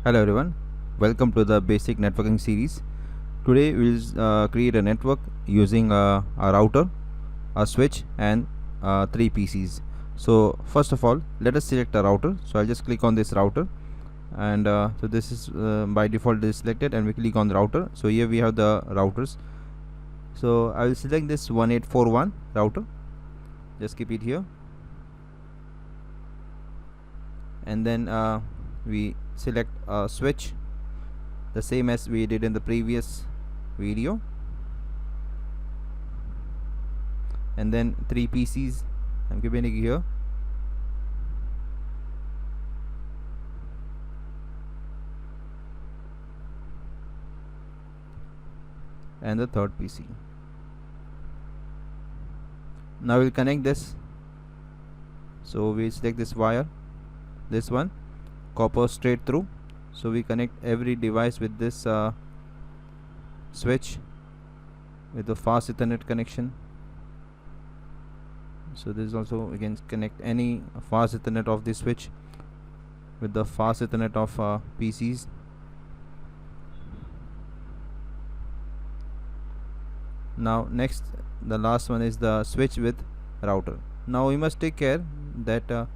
Hello everyone, welcome to the basic networking series. Today we'll create a network using a router, a switch and 3 PCs. So first of all, let us select a router. So I'll just click on this router, and so this is by default is selected, and we click on the router. So here we have the routers. So I will select this 1841 router, just keep it here, and then we select a switch, the same as we did in the previous video, and then 3 PCs I'm keeping it here, and the third PC. Now we'll connect this. So we select this wire, this one, copper straight through. So we connect every device with this switch with the fast Ethernet connection. So this is also, we can connect any fast Ethernet of this switch with the fast Ethernet of PCs. Now next, the last one is the switch with router. Now we must take care that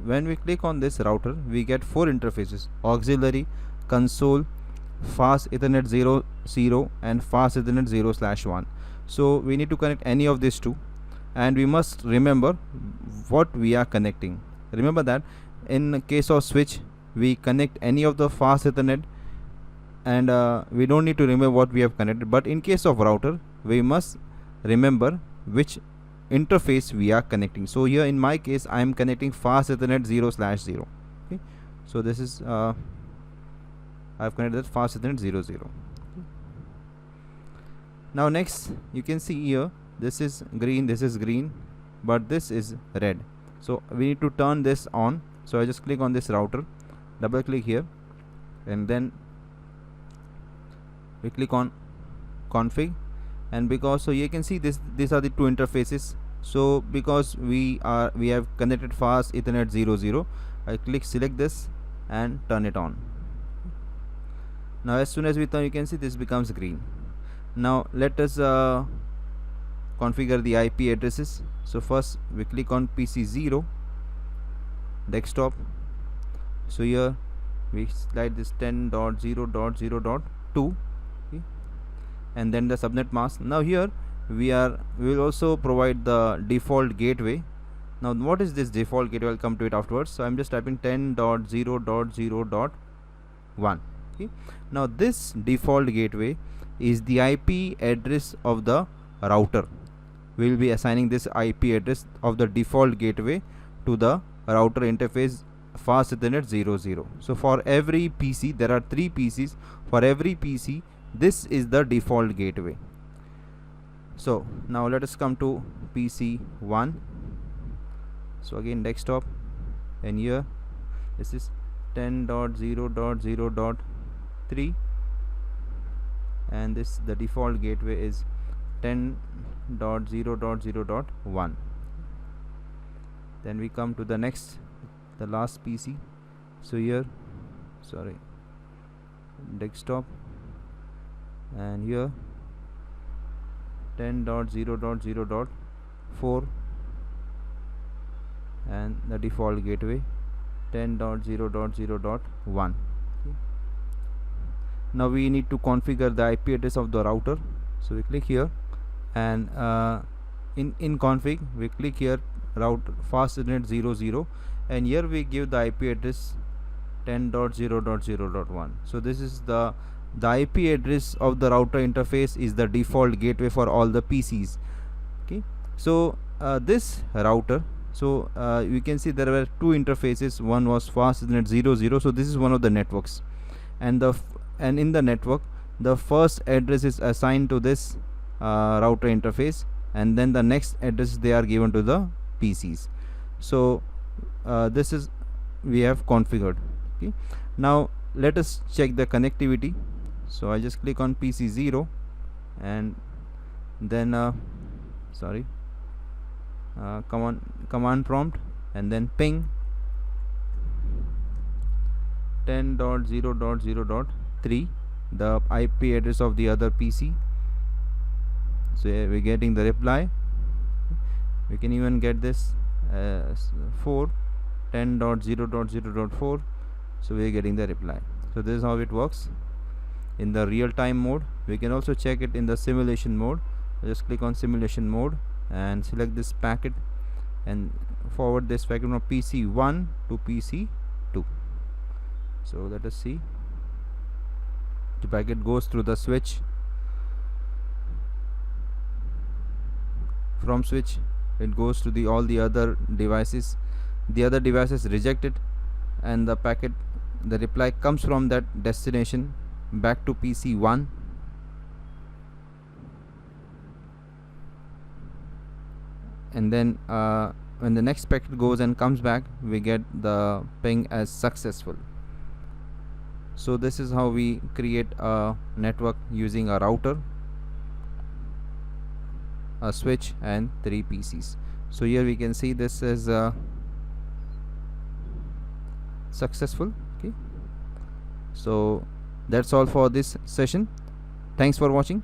when we click on this router, we get 4 interfaces: auxiliary, console, fast Ethernet 0 and fast Ethernet 0/1. So we need to connect any of these two, and we must remember what we are connecting. Remember that in case of switch, we connect any of the fast Ethernet, and we don't need to remember what we have connected. But in case of router, we must remember which interface we are connecting. So here in my case, I am connecting fast Ethernet 0/0. Okay, so this is I have connected fast Ethernet 0/0. Okay. Now next, you can see here, this is green, but this is red. So we need to turn this on. So I just click on this router, double click here, and then we click on config. And because, so you can see these are the two interfaces. So because we have connected fast Ethernet 0/0, I select this and turn it on. Now as soon as we turn, you can see this becomes green. Now let us configure the IP addresses. So first we click on PC0 desktop. So here we slide this 10.0.0.2, and then the subnet mask. Now here we will also provide the default gateway. Now what is this default gateway? I'll come to it afterwards. So I'm just typing 10.0.0.1. okay. Now this default gateway is the IP address of the router. We will be assigning this IP address of the default gateway to the router interface fast Ethernet 0/0. So for every PC, there are 3 PCs. For every PC, this is the default gateway. So now let us come to PC1. So again desktop, and here this is 10.0.0.3, and this the default gateway is 10.0.0.1. Then we come to the next, the last PC. So here, desktop, and here 10.0.0.4, and the default gateway 10.0.0.1. okay. Now we need to configure the IP address of the router. So we click here, and in config we click here route fast Ethernet 0/0, and here we give the IP address 10.0.0.1. so this is the IP address of the router interface is the default gateway for all the PCs. Okay, so this router, so you can see there were 2 interfaces. One was fast Ethernet 0/0. So this is one of the networks, and in the network, the first address is assigned to this router interface, and then the next address they are given to the PCs. So this is we have configured. Okay, now let us check the connectivity. So I just click on PC0, and then command prompt, and then ping 10.0.0.3, the IP address of the other PC. So we're getting the reply. We can even get this 4 10.0.0.4. so we're getting the reply. So this is how it works in the real-time mode. We can also check it in the simulation mode. Just click on simulation mode and select this packet and forward this packet from PC1 to PC2. So let us see. The packet goes through the switch. From switch it goes to all the other devices. The other devices reject it, and the reply comes from that destination back to PC1. And then when the next packet goes and comes back, we get the ping as successful. So this is how we create a network using a router, a switch, and 3 PCs. So here we can see this is successful. Okay, so that's all for this session. Thanks for watching.